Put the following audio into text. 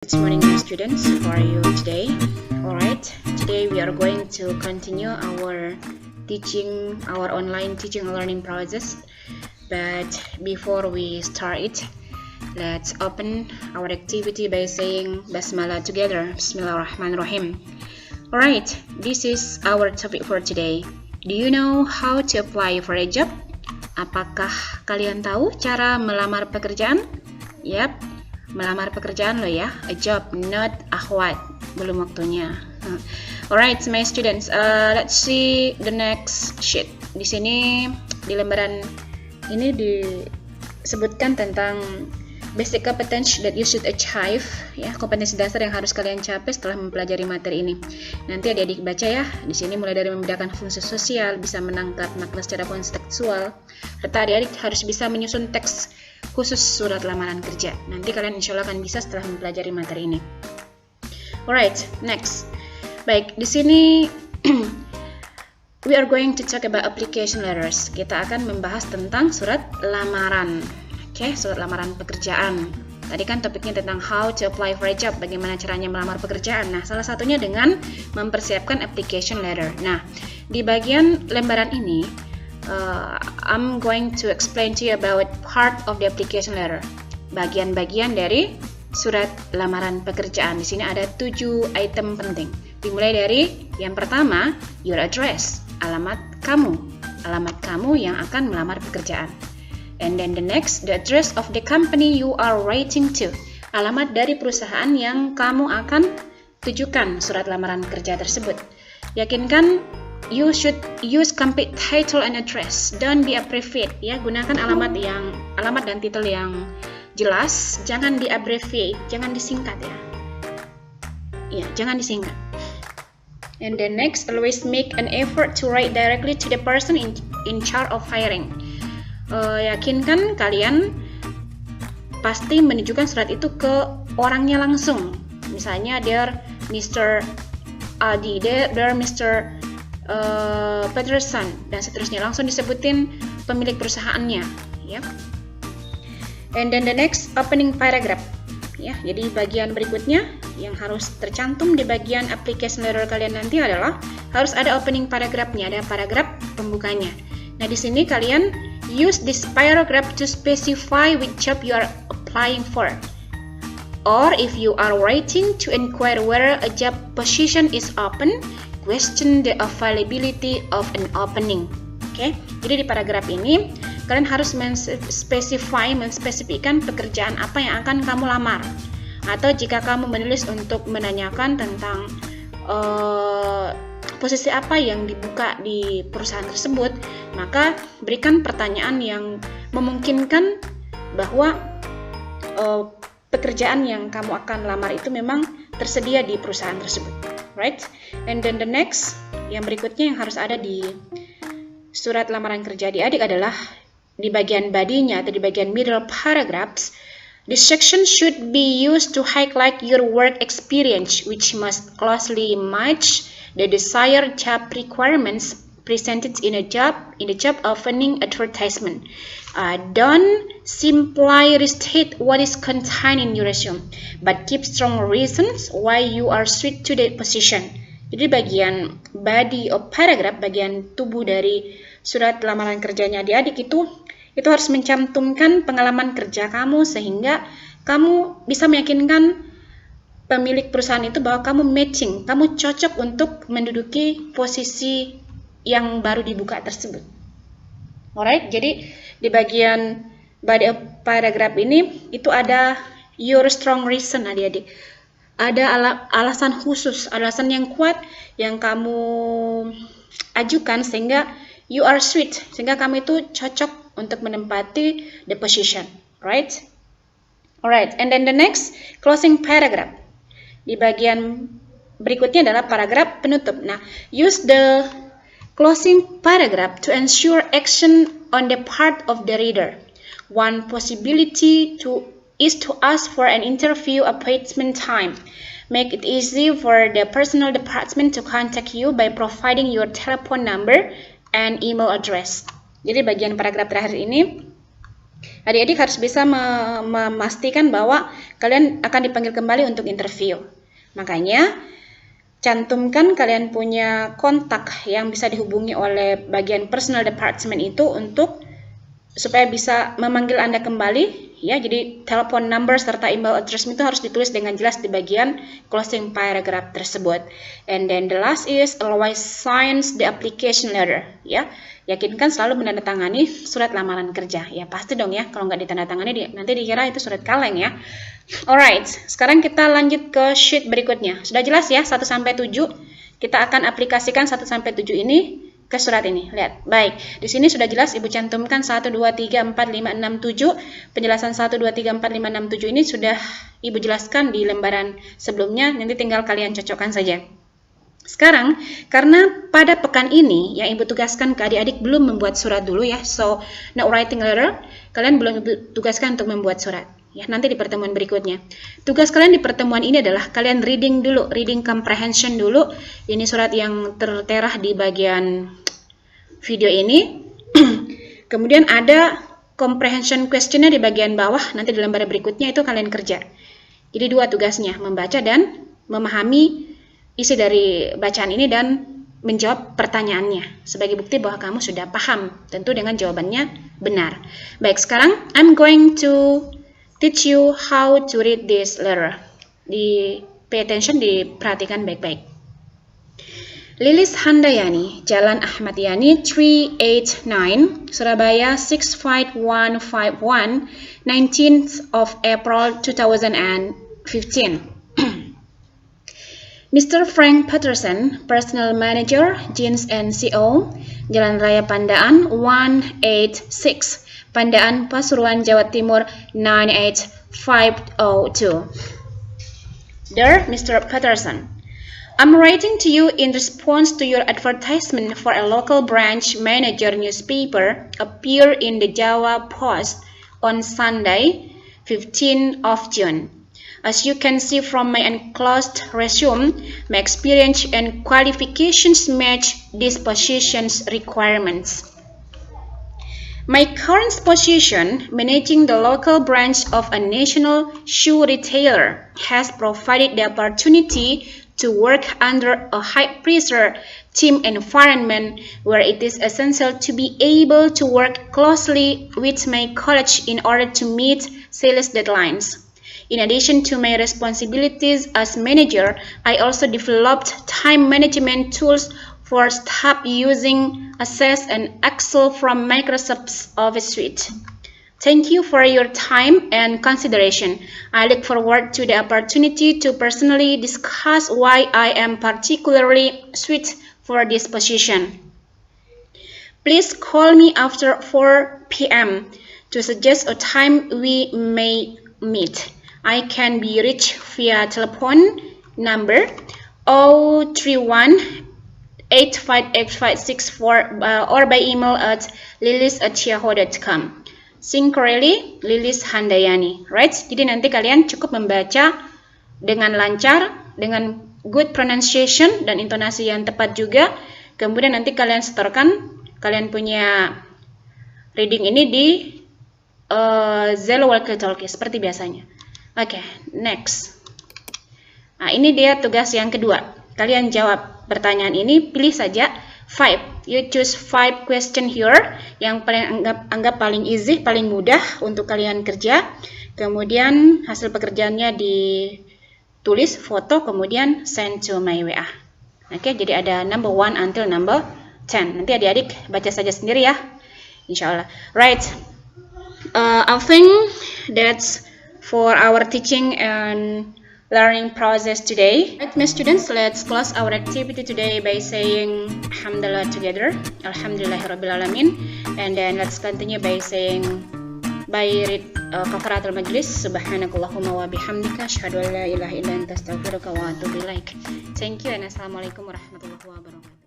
Good morning, my students. How are you today? Alright, today we are going to continue our online teaching and learning process. But before we start it, let's open our activity by saying Basmalah together. Bismillahirrahmanirrahim. Alright, this is our topic for today. Do you know how to apply for a job? Apakah kalian tahu cara melamar pekerjaan? Yap, melamar pekerjaan loh ya, a job, not akhwat, belum waktunya. Alright, my students, let's see the next sheet. Di sini di lembaran ini disebutkan tentang basic competence that you should achieve, ya, kompetensi dasar yang harus kalian capai setelah mempelajari materi ini. Nanti adik-adik baca ya. Di sini mulai dari membedakan fungsi sosial, bisa menangkap makna secara kontekstual, serta adik-adik harus bisa menyusun teks khusus surat lamaran kerja. Nanti kalian insya Allah akan bisa setelah mempelajari materi ini. Alright, next. Baik, di sini we are going to talk about application letters. Kita akan membahas tentang surat lamaran. Oke, surat lamaran pekerjaan. Tadi kan topiknya tentang how to apply for a job, bagaimana caranya melamar pekerjaan. Nah, salah satunya dengan mempersiapkan application letter. Nah, di bagian lembaran ini, I'm going to explain to you about part of the application letter. Bagian-bagian dari surat lamaran pekerjaan. Di sini ada 7 item penting. Dimulai dari yang pertama, your address, alamat kamu yang akan melamar pekerjaan. And then the next, the address of the company you are writing to, alamat dari perusahaan yang kamu akan tujukan surat lamaran kerja tersebut. Yakinkan you should use complete title and address. Don't be abbreviate, ya. Gunakan alamat dan titel yang jelas, jangan di abbreviate, jangan disingkat ya. Ya, jangan disingkat. And then next, always make an effort to write directly to the person in charge of hiring. Yakinkan kalian pasti menunjukkan surat itu ke orangnya langsung. Misalnya there Mr. Adi, there Mr. Peterson, dan seterusnya, langsung disebutin pemilik perusahaannya, ya. And then the next, opening paragraph, ya. Jadi bagian berikutnya yang harus tercantum di bagian application letter kalian nanti adalah harus ada opening paragraphnya, ada paragraf pembukanya. Nah, di sini kalian use this paragraph to specify which job you are applying for. Or if you are writing to inquire whether a job position is open, question the availability of an opening. Oke, jadi di paragraf ini kalian harus menspesifikkan pekerjaan apa yang akan kamu lamar. Atau jika kamu menulis untuk menanyakan tentang posisi apa yang dibuka di perusahaan tersebut, maka berikan pertanyaan yang memungkinkan bahwa pekerjaan yang kamu akan lamar itu memang tersedia di perusahaan tersebut, right? And then the next, yang berikutnya yang harus ada di surat lamaran kerja adik-adik adalah di bagian body-nya atau di bagian middle paragraphs. This section should be used to highlight your work experience, which must closely match the desired job requirements presented in the job opening advertisement. Don't simply restate what is contained in your resume, but keep strong reasons why you are suited to the position. Jadi bagian body of paragraph, bagian tubuh dari surat lamaran kerjanya adik-adik itu harus mencantumkan pengalaman kerja kamu sehingga kamu bisa meyakinkan pemilik perusahaan itu bahwa kamu matching, kamu cocok untuk menduduki posisi yang baru dibuka tersebut. Alright, jadi di bagian body of paragraph ini itu ada your strong reason adik-adik. Ada alasan khusus, alasan yang kuat yang kamu ajukan sehingga you are sweet, sehingga kamu itu cocok untuk menempati the position, right? Alright, and then the next, closing paragraph. Di bagian berikutnya adalah paragraf penutup. Nah, use the closing paragraph to ensure action on the part of the reader. One possibility is to ask for an interview appointment time. Make it easy for the personal department to contact you by providing your telephone number and email address. Jadi bagian paragraf terakhir ini Adik-adik harus bisa memastikan bahwa kalian akan dipanggil kembali untuk interview. Makanya, cantumkan kalian punya kontak yang bisa dihubungi oleh bagian personal department itu supaya bisa memanggil Anda kembali. Ya, jadi telepon number serta email address itu harus ditulis dengan jelas di bagian closing paragraph tersebut. And then the last is always sign the application letter. Ya, yakinkan selalu menandatangani surat lamaran kerja. Ya, pasti dong ya. Kalau nggak ditandatangani nanti dikira itu surat kaleng ya. Alright, sekarang kita lanjut ke sheet berikutnya. Sudah jelas ya 1 sampai 7. Kita akan aplikasikan 1 sampai 7 ini ke surat ini. Lihat. Baik, di sini sudah jelas Ibu cantumkan 1 2 3 4 5 6 7. Penjelasan 1 2 3 4 5 6 7 ini sudah Ibu jelaskan di lembaran sebelumnya, nanti tinggal kalian cocokkan saja. Sekarang, karena pada pekan ini yang Ibu tugaskan ke adik-adik belum membuat surat dulu ya. So, not writing letter, kalian belum Ibu tugaskan untuk membuat surat. Ya, nanti di pertemuan berikutnya. Tugas kalian di pertemuan ini adalah kalian reading dulu, reading comprehension dulu. Ini surat yang tertera di bagian video ini. Kemudian ada comprehension questionnya di bagian bawah, nanti di lembar berikutnya itu kalian kerja. Jadi 2 tugasnya, membaca dan memahami isi dari bacaan ini dan menjawab pertanyaannya sebagai bukti bahwa kamu sudah paham, tentu dengan jawabannya benar. Baik, sekarang I'm going to teach you how to read this letter. Pay attention, diperhatikan baik-baik. Lilis Handayani, Jalan Ahmad Yani 389, Surabaya 65151, 19th of April 2015. Mr. Frank Patterson, Personal Manager, Jeans and CO, Jalan Raya Pandaan 186, Pandaan, Pasuruan, Jawa Timur 98502. Dear Mr. Patterson, I'm writing to you in response to your advertisement for a local branch manager newspaper appear in the Jawa Post on Sunday, 15th of June. As you can see from my enclosed resume, my experience and qualifications match this position's requirements. My current position, managing the local branch of a national shoe retailer, has provided the opportunity to work under a high-pressure team environment where it is essential to be able to work closely with my colleagues in order to meet sales deadlines. In addition to my responsibilities as manager, I also developed time management tools for staff using Access and Excel from Microsoft Office Suite. Thank you for your time and consideration. I look forward to the opportunity to personally discuss why I am particularly suited for this position. Please call me after 4 p.m. to suggest a time we may meet. I can be reached via telephone number 031-858-8564 or by email at lilis@yahoo.com. Sincerely, Lilis Handayani. Right? Jadi nanti kalian cukup membaca dengan lancar, dengan good pronunciation dan intonasi yang tepat juga. Kemudian nanti kalian setorkan, kalian punya reading ini di Zello Walkie-Talkie seperti biasanya. Oke, next. Nah, ini dia tugas yang kedua. Kalian jawab pertanyaan ini, pilih saja 5. You choose 5 question here yang paling anggap paling easy, paling mudah untuk kalian kerja. Kemudian hasil pekerjaannya ditulis, foto, kemudian send to my WA. Oke, jadi ada number 1 until number 10. Nanti adik-adik baca saja sendiri ya, insya Allah. Right. I think that's for our teaching and learning process today. Right, my students, let's close our activity today by saying Alhamdulillah together. Alhamdulillahirrabbilalamin. And then let's continue by saying, by read kafaratul majlis. Subhanakallahumma wa bihamdika asyhadu an la ilaha illa anta astaghfiruka wa atubu ilaik. Thank you and assalamualaikum warahmatullahi wabarakatuh.